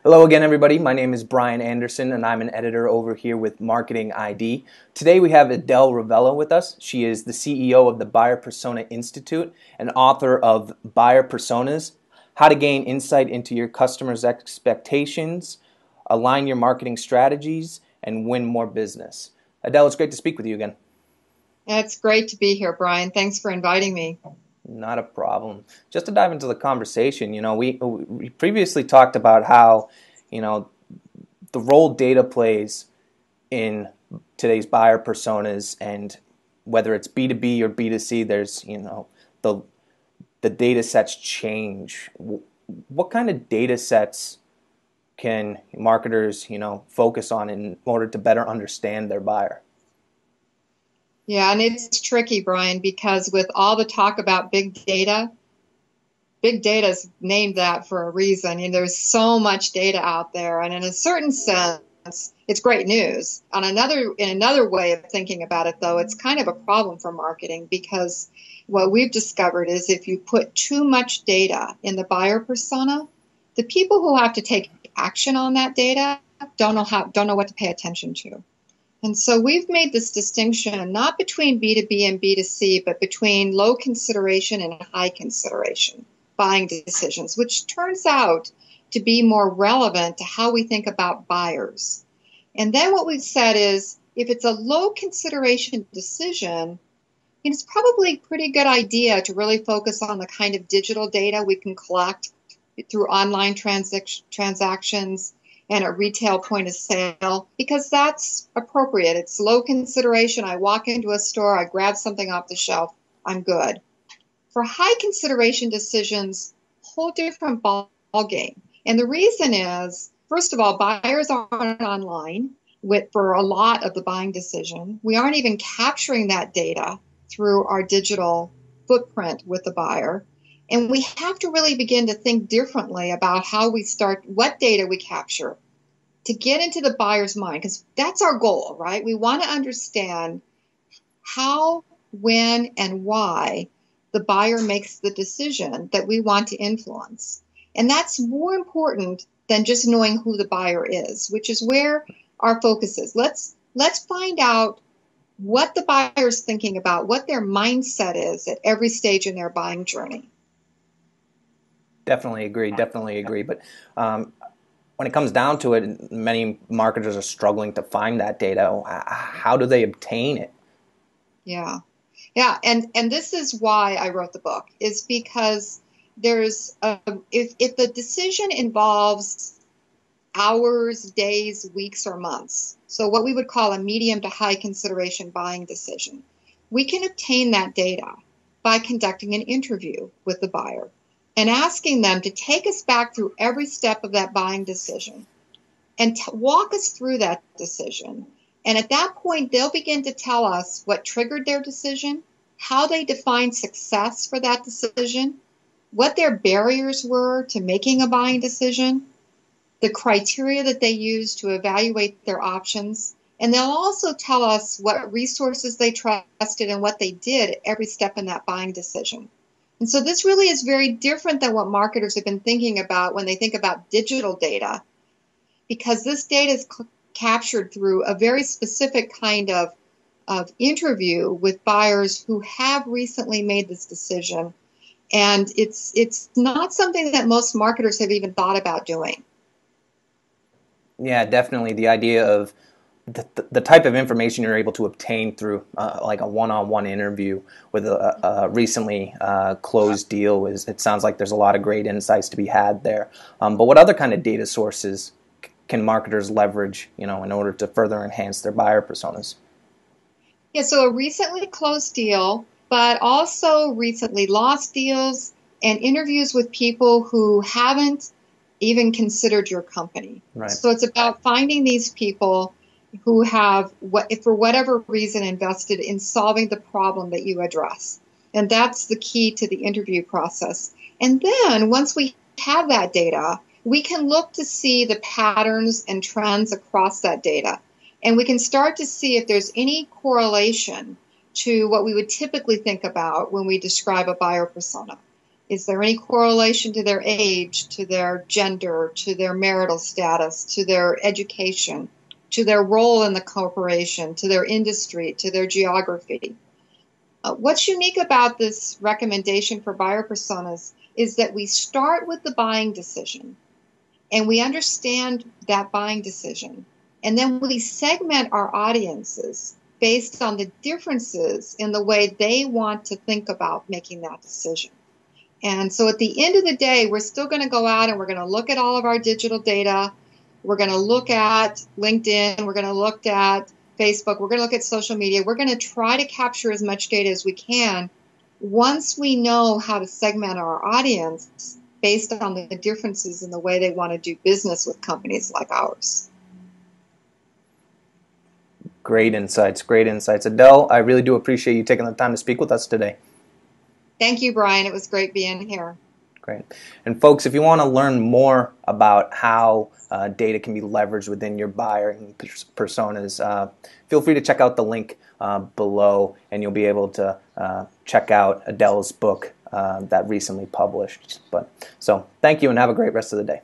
Hello again, everybody. My name is Brian Anderson, and I'm an editor over here with Marketing ID. Today we have Adele Revella with us. She is the CEO of the Buyer Persona Institute and author of Buyer Personas, How to Gain Insight into Your Customers' Expectations, Align Your Marketing Strategies, and Win More Business. Adele, it's great to speak with you again. It's great to be here, Brian. Thanks for inviting me. Not a problem. Just to dive into the conversation, we previously talked about how, the role data plays in today's buyer personas, and whether it's B2B or B2C, there's, the data sets change. What kind of data sets can marketers, focus on in order to better understand their buyer? Yeah, and it's tricky, Brian, because with all the talk about big data's named that for a reason. There's so much data out there, and in a certain sense, it's great news. In another way of thinking about it, though, it's kind of a problem for marketing, because what we've discovered is if you put too much data in the buyer persona, the people who have to take action on that data don't know what to pay attention to. And so we've made this distinction not between B2B and B2C, but between low consideration and high consideration buying decisions, which turns out to be more relevant to how we think about buyers. And then what we've said is, if it's a low consideration decision, it's probably a pretty good idea to really focus on the kind of digital data we can collect through online transactions and a retail point of sale, because that's appropriate. It's low consideration. I walk into a store, I grab something off the shelf, I'm good. For high consideration decisions, whole different ball game. And the reason is, first of all, buyers aren't online for a lot of the buying decision. We aren't even capturing that data through our digital footprint with the buyer. And we have to really begin to think differently about how we start, what data we capture to get into the buyer's mind, because that's our goal, right? We want to understand how, when, and why the buyer makes the decision that we want to influence. And that's more important than just knowing who the buyer is, which is where our focus is. Let's find out what the buyer's thinking about, what their mindset is at every stage in their buying journey. Definitely agree. But when it comes down to it, many marketers are struggling to find that data. How do they obtain it? Yeah. And this is why I wrote the book, is because there's if the decision involves hours, days, weeks, or months, so what we would call a medium to high consideration buying decision, we can obtain that data by conducting an interview with the buyer and asking them to take us back through every step of that buying decision and walk us through that decision. And at that point, they'll begin to tell us what triggered their decision, how they defined success for that decision, what their barriers were to making a buying decision, the criteria that they used to evaluate their options. And they'll also tell us what resources they trusted and what they did at every step in that buying decision. And so this really is very different than what marketers have been thinking about when they think about digital data, because this data is captured through a very specific kind of interview with buyers who have recently made this decision. And it's not something that most marketers have even thought about doing. Yeah, definitely. The idea of the type of information you're able to obtain through like a one-on-one interview with a recently closed deal it sounds like there's a lot of great insights to be had there. But what other kind of data sources can marketers leverage, in order to further enhance their buyer personas? Yeah, so a recently closed deal, but also recently lost deals and interviews with people who haven't even considered your company. Right. So it's about finding these people who have, for whatever reason, invested in solving the problem that you address. And that's the key to the interview process. And then once we have that data, we can look to see the patterns and trends across that data. And we can start to see if there's any correlation to what we would typically think about when we describe a buyer persona. Is there any correlation to their age, to their gender, to their marital status, to their education, to their role in the corporation, to their industry, to their geography? What's unique about this recommendation for buyer personas is that we start with the buying decision and we understand that buying decision. And then we segment our audiences based on the differences in the way they want to think about making that decision. And so at the end of the day, we're still going to go out and we're going to look at all of our digital data. We're going to look at LinkedIn. We're going to look at Facebook. We're going to look at social media. We're going to try to capture as much data as we can once we know how to segment our audience based on the differences in the way they want to do business with companies like ours. Great insights, great insights. Adele, I really do appreciate you taking the time to speak with us today. Thank you, Brian. It was great being here. Great. And folks, if you want to learn more about how data can be leveraged within your buying personas, feel free to check out the link below, and you'll be able to check out Adele's book that recently published. So thank you, and have a great rest of the day.